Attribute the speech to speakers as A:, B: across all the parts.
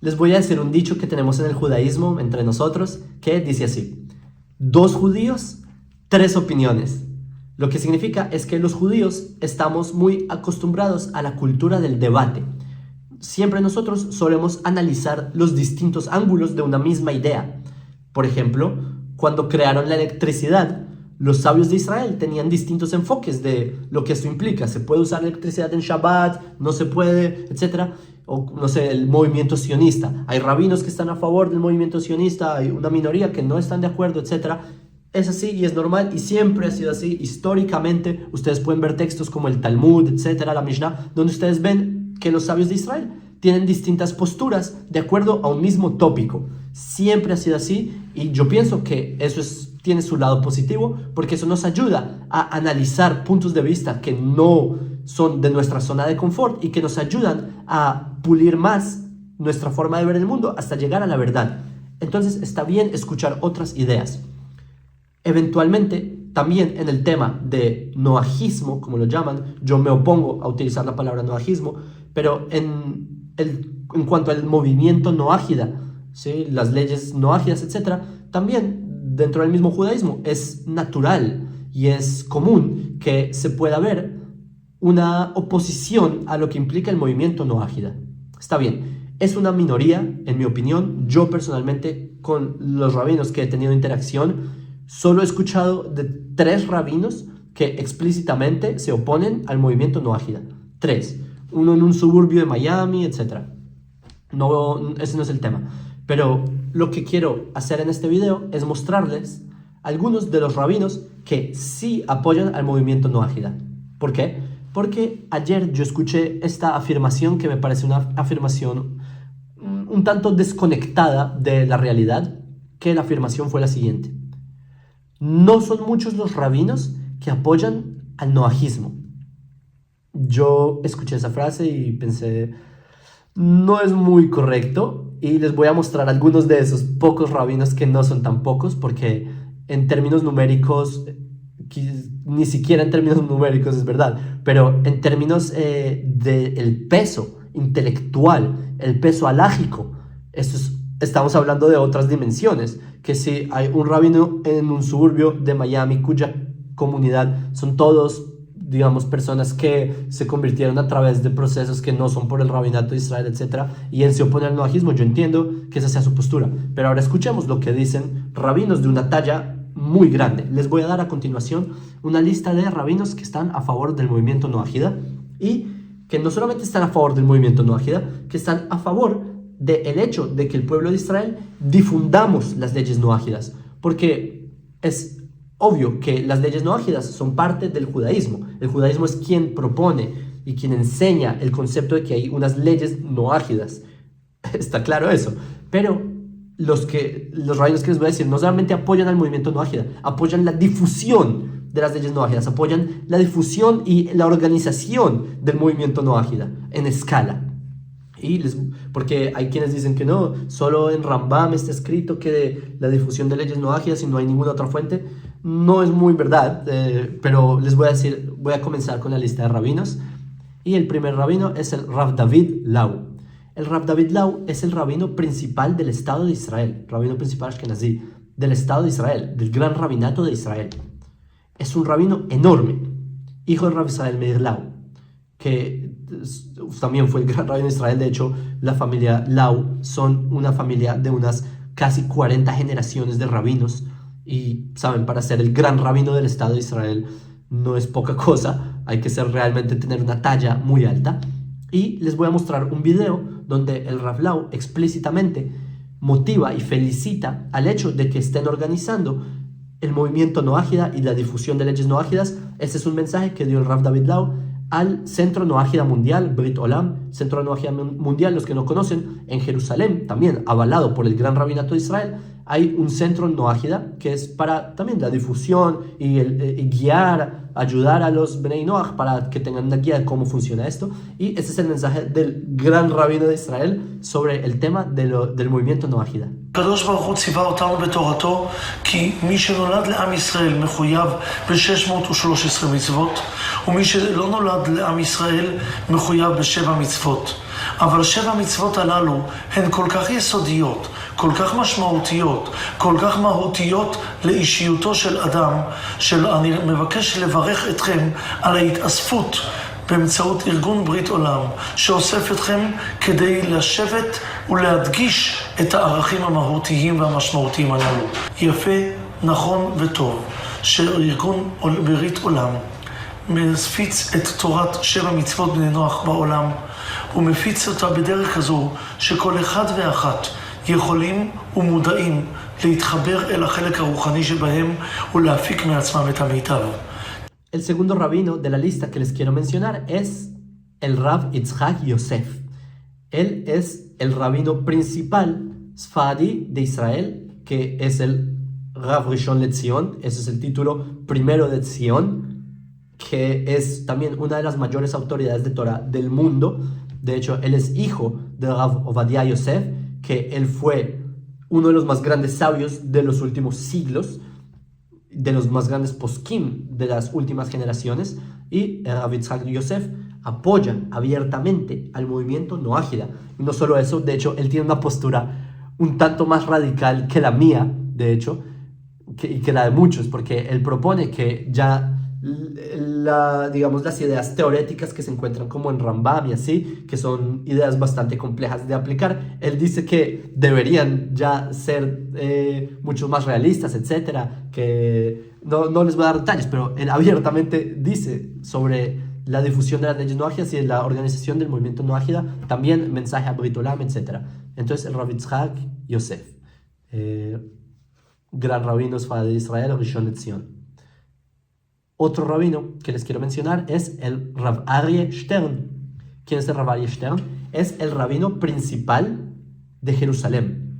A: Les voy a decir un dicho que tenemos en el judaísmo entre nosotros que dice así: 2 judíos, 3 opiniones. Lo que significa es que los judíos estamos muy acostumbrados a la cultura del debate. Siempre nosotros solemos analizar los distintos ángulos de una misma idea. Por ejemplo, cuando crearon la electricidad, los sabios de Israel tenían distintos enfoques de lo que esto implica. ¿Se puede usar electricidad en Shabbat? ¿No se puede? Etcétera. O, no sé, el movimiento sionista. Hay rabinos que están a favor del movimiento sionista, hay una minoría que no están de acuerdo, etcétera. Es así y es normal y siempre ha sido así. Históricamente, ustedes pueden ver textos como el Talmud, etcétera, la Mishnah, donde ustedes ven que los sabios de Israel tienen distintas posturas de acuerdo a un mismo tópico. Siempre ha sido así y yo pienso que eso tiene su lado positivo porque eso nos ayuda a analizar puntos de vista que no son de nuestra zona de confort y que nos ayudan a pulir más nuestra forma de ver el mundo hasta llegar a la verdad. Entonces está bien escuchar otras ideas. Eventualmente, también en el tema de noajismo, como lo llaman, yo me opongo a utilizar la palabra noajismo, pero en cuanto al movimiento noágida, ¿sí? Las leyes noágidas, etc., también dentro del mismo judaísmo es natural y es común que se pueda ver una oposición a lo que implica el movimiento noágida. Está bien, es una minoría, en mi opinión. Yo personalmente, con los rabinos que he tenido interacción, solo he escuchado de 3 rabinos que explícitamente se oponen al movimiento noágida. 3. Uno en un suburbio de Miami, etc. No, ese no es el tema. Pero lo que quiero hacer en este video es mostrarles algunos de los rabinos que sí apoyan al movimiento noágida. ¿Por qué? Porque ayer yo escuché esta afirmación que me parece una afirmación un tanto desconectada de la realidad, que la afirmación fue la siguiente: no son muchos los rabinos que apoyan al noajismo. Yo escuché esa frase y pensé, no es muy correcto, y les voy a mostrar algunos de esos pocos rabinos que no son tan pocos, porque en términos numéricos, ni siquiera en términos numéricos es verdad, pero en términos del peso intelectual, el peso halágico, estamos hablando de otras dimensiones. Que si hay un rabino en un suburbio de Miami cuya comunidad son todos, digamos, personas que se convirtieron a través de procesos que no son por el rabinato de Israel, etc., y él se opone al noajismo, yo entiendo que esa sea su postura. Pero ahora escuchemos lo que dicen rabinos de una talla muy grande. Les voy a dar a continuación una lista de rabinos que están a favor del movimiento noajida y que no solamente están a favor del movimiento noajida, que están a favor del hecho de que el pueblo de Israel difundamos las leyes noágidas, porque es obvio que las leyes noágidas son parte del judaísmo. El judaísmo es quien propone y quien enseña el concepto de que hay unas leyes noágidas. Está claro eso. Pero los rabinos que les voy a decir no solamente apoyan al movimiento noágida, apoyan la difusión de las leyes noágidas, apoyan la difusión y la organización del movimiento noágida en escala. Porque hay quienes dicen que no, solo en Rambam está escrito que la difusión de leyes noágidas y no hay ninguna otra fuente. No es muy verdad, pero les voy a decir, voy a comenzar con la lista de rabinos. Y el primer rabino es el Rav David Lau. El Rav David Lau es el rabino principal del Estado de Israel, rabino principal ashkenazí del Estado de Israel, del gran rabinato de Israel. Es un rabino enorme, hijo de Rav Israel Meir Lau, que también fue el gran rabino de Israel. De hecho, la familia Lau son una familia de unas casi 40 generaciones de rabinos. Y, saben, para ser el gran rabino del Estado de Israel no es poca cosa. Hay que realmente tener una talla muy alta. Y les voy a mostrar un video donde el Rav Lau explícitamente motiva y felicita al hecho de que estén organizando el movimiento noágida y la difusión de leyes noágidas. Este es un mensaje que dio el Rav David Lau al Centro Noágida Mundial, Brit Olam, Centro Noágida Mundial. Los que no conocen, en Jerusalén, también avalado por el Gran Rabinato de Israel, hay un centro Noágida que es para también la difusión y guiar, ayudar a los Bnei Noach para que tengan una guía de cómo funciona esto. Y ese es el mensaje del Gran Rabino de Israel sobre el tema del movimiento Noágida.
B: הקדוש ברוך הוא ציווה אותנו בתורתו כי מי שנולד לעם ישראל מחויב ב-613 מצוות ומי שלא נולד לעם ישראל מחויב ב7 מצוות. אבל 7 המצוות הללו הן כל כך יסודיות, כל כך משמעותיות, כל כך מהותיות לאישיותו של אדם, שאני מבקש לברך אתכם על ההתאספות באמצעות ארגון ברית עולם, שאוסף אתכם כדי לשבת ולהדגיש את הערכים המהותיים והמשמעותיים הללו. יפה, נכון וטוב שארגון ברית עולם מפיץ את תורת 7 מצוות בני נוח בעולם, ומפיץ אותה בדרך כזו שכל אחד ואחת יכולים ומודעים להתחבר אל החלק הרוחני שבהם ולהפיק מעצמם את המיטב.
A: El segundo rabino de la lista que les quiero mencionar es el Rav Yitzhak Yosef. Él es el rabino principal Sfadi de Israel, que es el Rav Rishon LeZion, ese es el título primero de Zion, que es también una de las mayores autoridades de Torah del mundo. De hecho, él es hijo de Rav Ovadia Yosef, que él fue uno de los más grandes sabios de los últimos siglos, de los más grandes poskim de las últimas generaciones, y Rav Yitzhak Yosef apoya abiertamente al movimiento Noájida. Y no solo eso, de hecho, él tiene una postura un tanto más radical que la mía, de hecho, y que la de muchos, porque él propone que ya digamos, las ideas teoréticas que se encuentran como en Rambam y así, que son ideas bastante complejas de aplicar, él dice que deberían ya ser mucho más realistas, etcétera, que no les voy a dar detalles, pero él abiertamente dice sobre la difusión de las leyes noágidas y de la organización del movimiento noágida, también mensaje a Brit Olam, etcétera. Entonces el Rav Yitzhak Yosef, gran rabino de Israel, Rishon LeZion. Otro rabino que les quiero mencionar es el Rav Aryeh Stern. ¿Quién es el Rav Aryeh Stern? Es el rabino principal de Jerusalén.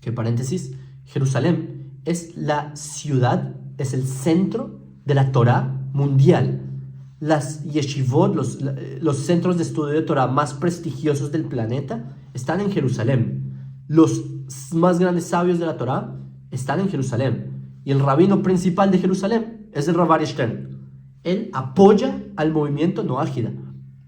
A: Que paréntesis, Jerusalén es la ciudad, es el centro de la Torah mundial. Las yeshivot, los centros de estudio de Torah más prestigiosos del planeta están en Jerusalén. Los más grandes sabios de la Torah están en Jerusalén. Y el rabino principal de Jerusalén es el Rav Aryeh Stern. Él apoya al movimiento Noájida.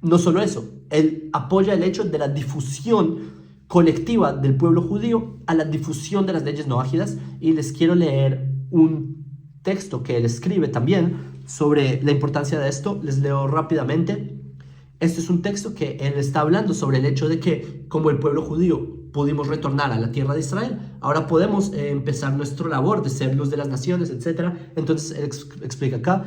A: No solo eso, él apoya el hecho de la difusión colectiva del pueblo judío a la difusión de las leyes noájidas. Y les quiero leer un texto que él escribe también sobre la importancia de esto. Les leo rápidamente. Este es un texto que él está hablando sobre el hecho de que, como el pueblo judío pudimos retornar a la tierra de Israel, ahora podemos empezar nuestra labor de ser luz de las naciones, etc. Entonces él explica acá,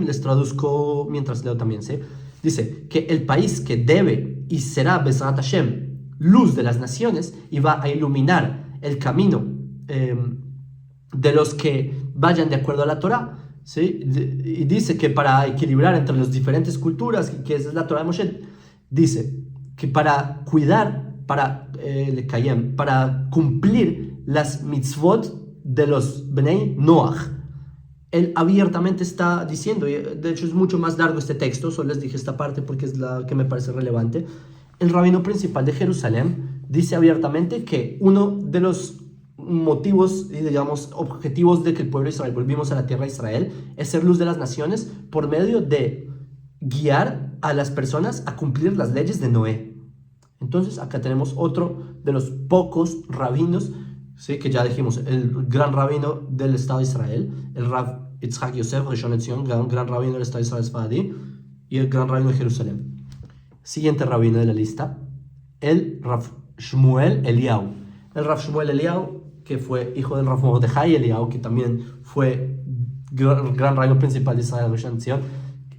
A: les traduzco mientras leo también, ¿sí? Dice que el país que debe y será Bezrat Hashem, luz de las naciones, y va a iluminar el camino de los que vayan de acuerdo a la Torah, ¿sí? Y dice que para equilibrar entre las diferentes culturas, que esa es la Torah de Moshe, dice que para cuidar, para cumplir las mitzvot de los Bnei Noach, él abiertamente está diciendo, y de hecho es mucho más largo este texto, solo les dije esta parte porque es la que me parece relevante. El rabino principal de Jerusalén dice abiertamente que uno de los motivos y, digamos, objetivos de que el pueblo de Israel volvimos a la tierra de Israel es ser luz de las naciones por medio de guiar a las personas a cumplir las leyes de Noé. Entonces acá tenemos otro de los pocos rabinos, ¿sí? Que ya dijimos, el gran rabino del Estado de Israel, el Rav Yitzhak Yosef Rishon LeZion, gran rabino del Estado de Israel Sfadi, y el gran rabino de Jerusalén. Siguiente rabino de la lista, el Rav Shmuel Eliyahu. El Rav Shmuel Eliyahu, que fue hijo del Rav Mordechai Eliyahu, que también fue gran rabino principal de Israel Rishon LeZion.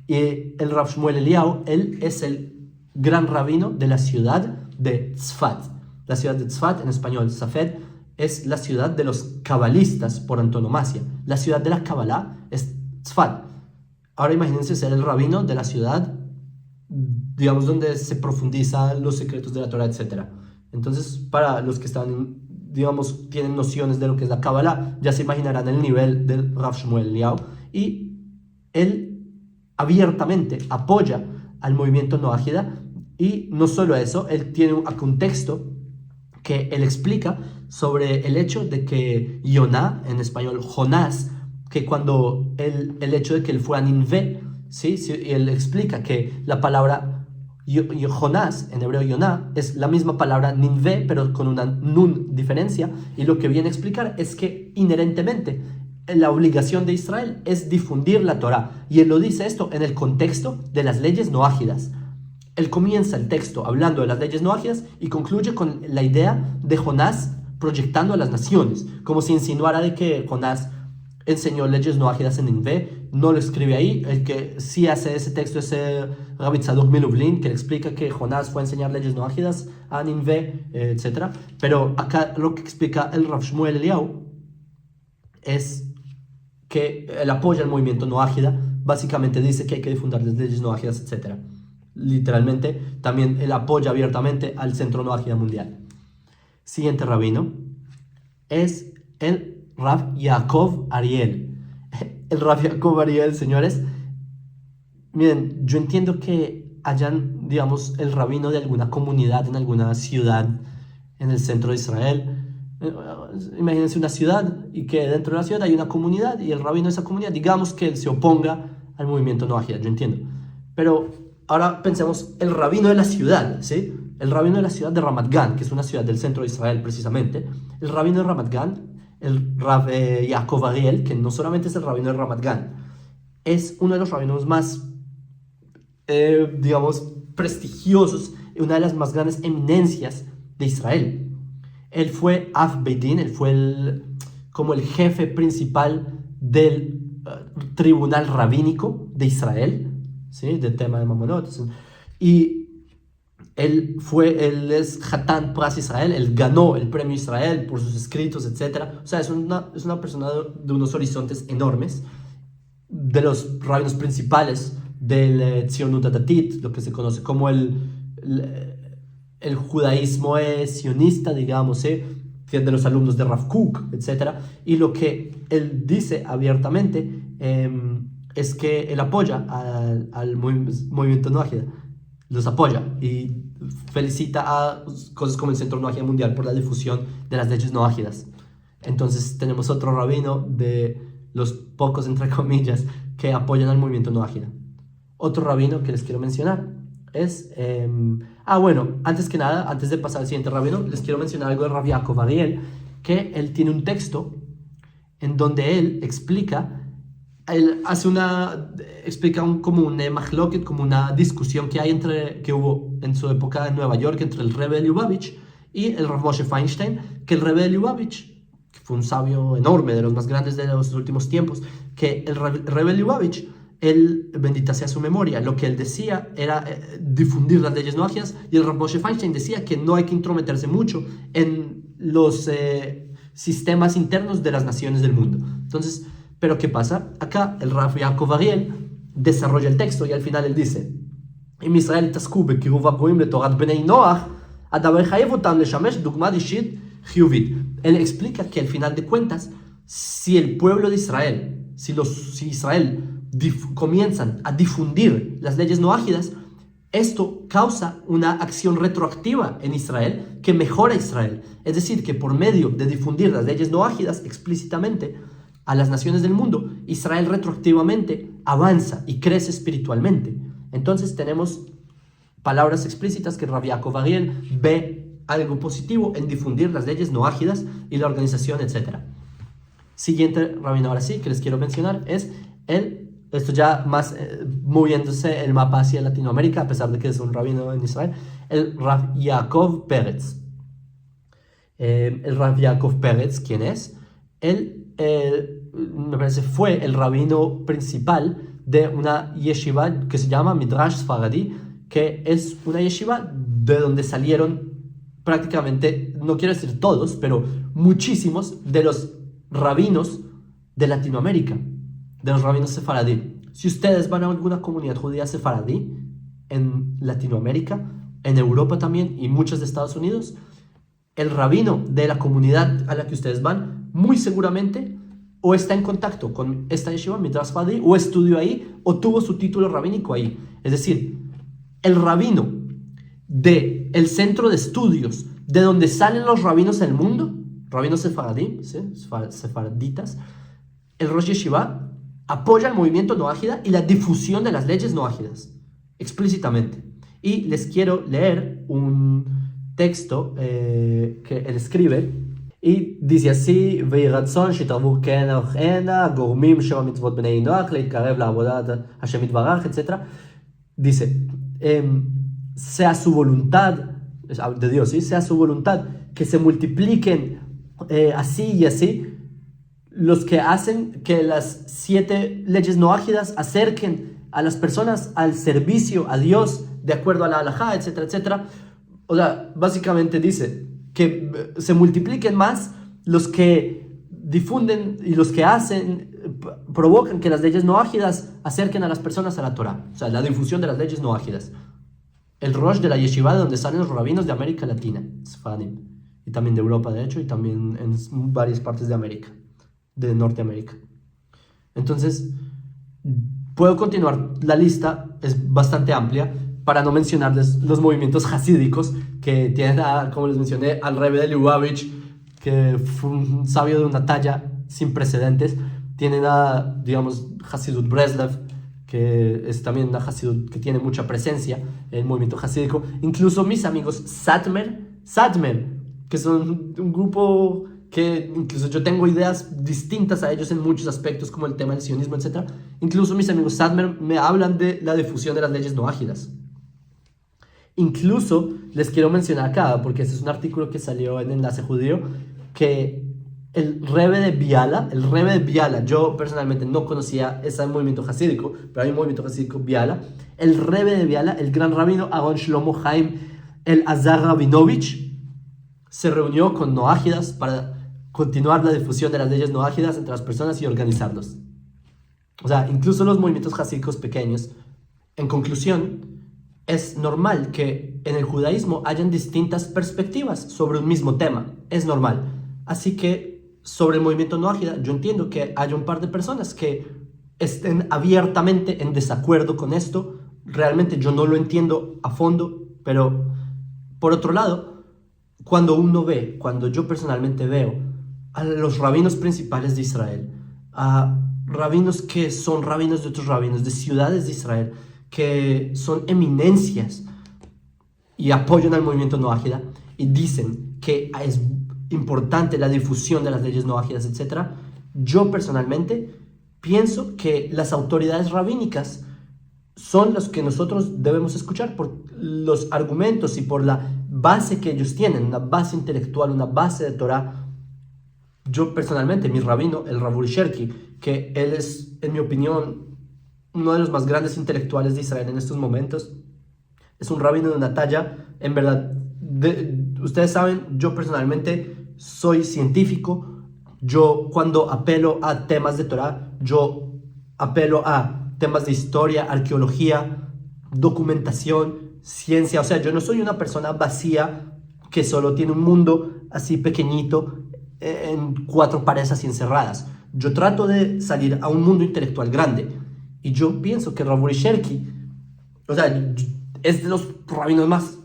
A: Y el Rav Shmuel Eliyahu, él es el gran rabino de la ciudad de Tzfat. La ciudad de Tzfat, en español Safed, es la ciudad de los cabalistas por antonomasia. La ciudad de la Kabbalah es Tzfat. Ahora imagínense ser el rabino de la ciudad, digamos, donde se profundizan los secretos de la Torah, etc. Entonces, para los que están, digamos, tienen nociones de lo que es la Kabbalah, ya se imaginarán el nivel del Rav Shmuel Eliyahu. Y él abiertamente apoya al movimiento Noájida, y no solo eso, él tiene un texto que él explica sobre el hecho de que Yoná, en español Jonás, que cuando el hecho de que él fue a Ninvé, ¿sí? Él explica que la palabra Jonás, en hebreo Yoná, es la misma palabra Ninvé, pero con una nun diferencia, y lo que viene a explicar es que inherentemente la obligación de Israel es difundir la Torá, y él lo dice esto en el contexto de las leyes noágidas. Él comienza el texto hablando de las leyes noágidas y concluye con la idea de Jonás proyectando a las naciones, como si insinuara de que Jonás enseñó leyes noágidas en Ninvé. No lo escribe ahí. El que sí hace ese texto es Rabbi Tzadok Milublin, que le explica que Jonás fue a enseñar leyes noágidas a Ninvé, etc. Pero acá lo que explica el Rav Shmuel Eliyahu es que él apoya el movimiento noágida. Básicamente dice que hay que difundir las leyes noágidas, etc. Literalmente, también él apoya abiertamente al Centro Noágida Mundial. Siguiente rabino es el Rav Yaakov Ariel. El Rav Yaakov Ariel, señores, miren, yo entiendo que hayan, digamos, el rabino de alguna comunidad en alguna ciudad en el centro de Israel. Imagínense una ciudad y que dentro de la ciudad hay una comunidad y el rabino de esa comunidad, digamos que él se oponga al movimiento noágida, yo entiendo. Pero ahora pensemos el rabino de la ciudad, ¿sí? El rabino de la ciudad de Ramat Gan, que es una ciudad del centro de Israel precisamente. El rabino de Ramat Gan, el Rav Yaakov Ariel, que no solamente es el rabino de Ramat Gan, es uno de los rabinos más, digamos, prestigiosos, una de las más grandes eminencias de Israel. Él fue Av Beidin, él fue como el jefe principal del tribunal rabínico de Israel, ¿sí? Del tema de Mamonot. Y él es Hatán Pras Israel, él ganó el premio Israel por sus escritos, etc. O sea, es una persona de unos horizontes enormes, de los rabinos principales del Tzionut Datit, lo que se conoce como el judaísmo sionista, digamos, de los alumnos de Rav Kook, etc. Y lo que él dice abiertamente es que él apoya al movimiento noágida, los apoya y felicita a cosas como el Centro Noágida Mundial por la difusión de las leyes noágidas. Entonces tenemos otro rabino de los pocos, entre comillas, que apoyan al movimiento noágida. Otro rabino que les quiero mencionar es... bueno, antes que nada, antes de pasar al siguiente rabino, les quiero mencionar algo de Rav Yaakov Ariel, que él tiene un texto en donde él explica... Él explica como un mahloket, como una discusión que hubo en su época en Nueva York entre el Rebbe Lubavitch y el Rav Moshe Feinstein, que el Rebbe Lubavitch, que fue un sabio enorme, de los más grandes de los últimos tiempos, que el Rebbe Lubavitch, él, bendita sea su memoria, lo que él decía era difundir las leyes noágidas, y el Rav Moshe Feinstein decía que no hay que intrometerse mucho en los sistemas internos de las naciones del mundo. Entonces, pero ¿qué pasa? Acá el Rav Yaakov Ariel desarrolla el texto y al final él dice: "Im Israel יתעסקו בקירוב הגויים לתורת בני נוח, הדבר יחייב אותם לשמש דוגמה אישית חיובית." Él explica que al final de cuentas, si el pueblo de Israel, si Israel comienzan a difundir las leyes noágidas, esto causa una acción retroactiva en Israel que mejora a Israel. Es decir, que por medio de difundir las leyes noágidas explícitamente a las naciones del mundo, Israel retroactivamente avanza y crece espiritualmente. Entonces tenemos palabras explícitas que Rav Yaakov Ariel ve algo positivo en difundir las leyes noágidas y la organización, etc. Siguiente rabino ahora sí que les quiero mencionar es esto ya más moviéndose el mapa hacia Latinoamérica, a pesar de que es un rabino en Israel, el Rav Yaakov Peretz. El Rav Yaakov Peretz, ¿quién es? Él me parece fue el rabino principal de una yeshiva que se llama Midrash Sfaradi, que es una yeshiva de donde salieron prácticamente, no quiero decir todos, pero muchísimos de los rabinos de Latinoamérica, de los rabinos sefaradí. Si ustedes van a alguna comunidad judía sefaradí en Latinoamérica, en Europa también y muchos de Estados Unidos, el rabino de la comunidad a la que ustedes van muy seguramente o está en contacto con esta yeshiva Midrash Sfaradi, o estudió ahí, o tuvo su título rabínico ahí. Es decir, el rabino del centro de estudios de donde salen los rabinos del mundo, rabinos sefaradí, ¿sí? Sefaraditas, el Rosh Yeshiva apoya el movimiento noágida y la difusión de las leyes noágidas explícitamente. Y les quiero leer un texto que él escribe, y dice así: ויהי רצון שיתרבו כן הנה הגורמים שם המצוות בני נוח להתקרב לעבודת השם יתברך, etc. Dice, sea su voluntad, de Dios, ¿sí? Sea su voluntad que se multipliquen así y así los que hacen que las 7 leyes noágidas acerquen a las personas al servicio a Dios de acuerdo a la halajá, etcétera, etcétera. O sea, básicamente dice que se multipliquen más los que difunden y los que hacen, provocan que las leyes noágidas acerquen a las personas a la Torah. O sea, la difusión de las leyes noágidas. El Rosh de la yeshiva de donde salen los rabinos de América Latina, Sfadim, y también de Europa, de hecho, y también en varias partes de América, de Norteamérica. Entonces, puedo continuar, la lista es bastante amplia, para no mencionarles los movimientos hasídicos que tienen, como les mencioné, al Rebbe de Lubavitch, que fue un sabio de una talla sin precedentes. Tienen a, digamos, Hasidut Breslev, que es también una Hasidut que tiene mucha presencia en el movimiento hasídico. Incluso mis amigos Satmer, que son un grupo que incluso yo tengo ideas distintas a ellos en muchos aspectos, como el tema del sionismo, etc. Incluso mis amigos Satmer me hablan de la difusión de las leyes noágidas. Incluso les quiero mencionar acá, porque este es un artículo que salió en Enlace Judío, que el Rebbe de Biala, yo personalmente no conocía ese movimiento hasídico, pero hay un movimiento hasídico Biala. El Rebbe de Biala, el gran rabino Aaron Shlomo Haim el Azar Rabinovich, se reunió con noágidas para continuar la difusión de las leyes noágidas entre las personas y organizarlos. O sea, incluso los movimientos hasídicos pequeños. En conclusión, es normal que en el judaísmo hayan distintas perspectivas sobre un mismo tema. Es normal. Así que sobre el movimiento noágida, yo entiendo que haya un par de personas que estén abiertamente en desacuerdo con esto. Realmente yo no lo entiendo a fondo, pero por otro lado, cuando yo personalmente veo a los rabinos principales de Israel, a rabinos que son rabinos de otros rabinos, de ciudades de Israel, que son eminencias y apoyan al movimiento noágida y dicen que es importante la difusión de las leyes noágidas, etc. Yo personalmente pienso que las autoridades rabínicas son las que nosotros debemos escuchar por los argumentos y por la base que ellos tienen, una base intelectual, una base de Torah. Yo personalmente, mi rabino, el Rav Uri Sherki, que él es, en mi opinión, uno de los más grandes intelectuales de Israel en estos momentos, es un rabino de una talla, en verdad, ustedes saben, yo personalmente soy científico. Yo cuando apelo a temas de Torah, yo apelo a temas de historia, arqueología, documentación, ciencia. O sea, yo no soy una persona vacía que solo tiene un mundo así pequeñito en 4 paredes así encerradas. Yo trato de salir a un mundo intelectual grande. Y yo pienso que Rav Uri Sherki, o sea, es de los rabinos más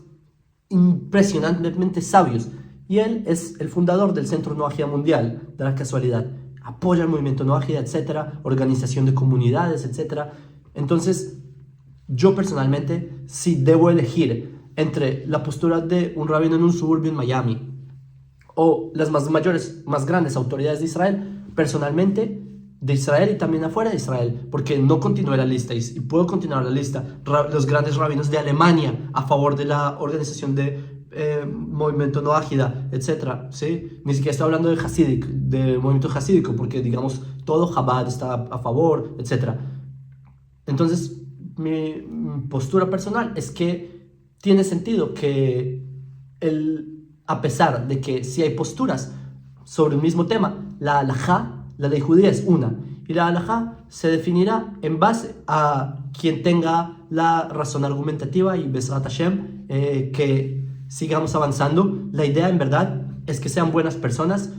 A: impresionantemente sabios. Y él es el fundador del Centro Noahida Mundial, de la casualidad. Apoya el movimiento Noahida, etc., organización de comunidades, etc. Entonces, yo personalmente, si debo elegir entre la postura de un rabino en un suburbio en Miami o las más grandes autoridades de Israel, personalmente, de Israel y también afuera de Israel, porque no continué la lista y puedo continuar la lista, los grandes rabinos de Alemania a favor de la organización de movimiento Noahida, etc. ¿Sí? Ni siquiera estoy hablando de movimiento hasídico, porque digamos todo Chabad está a favor, etc. Entonces mi postura personal es que tiene sentido que a pesar de que sí hay posturas sobre un mismo tema, la halajá, la ley judía es una, y la halajá se definirá en base a quien tenga la razón argumentativa y Besrat Hashem, que sigamos avanzando. La idea en verdad es que sean buenas personas,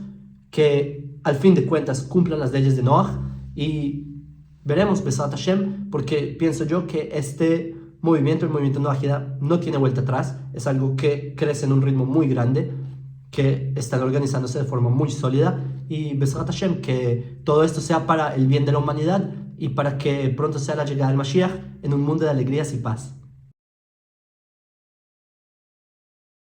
A: que al fin de cuentas cumplan las leyes de Noah, y veremos Besrat Hashem, porque pienso yo que el movimiento Noahida no tiene vuelta atrás, es algo que crece en un ritmo muy grande, que están organizándose de forma muy sólida, y Besrat Hashem, que todo esto sea para el bien de la humanidad y para que pronto sea la llegada del Mashiach en un mundo de alegrías y paz.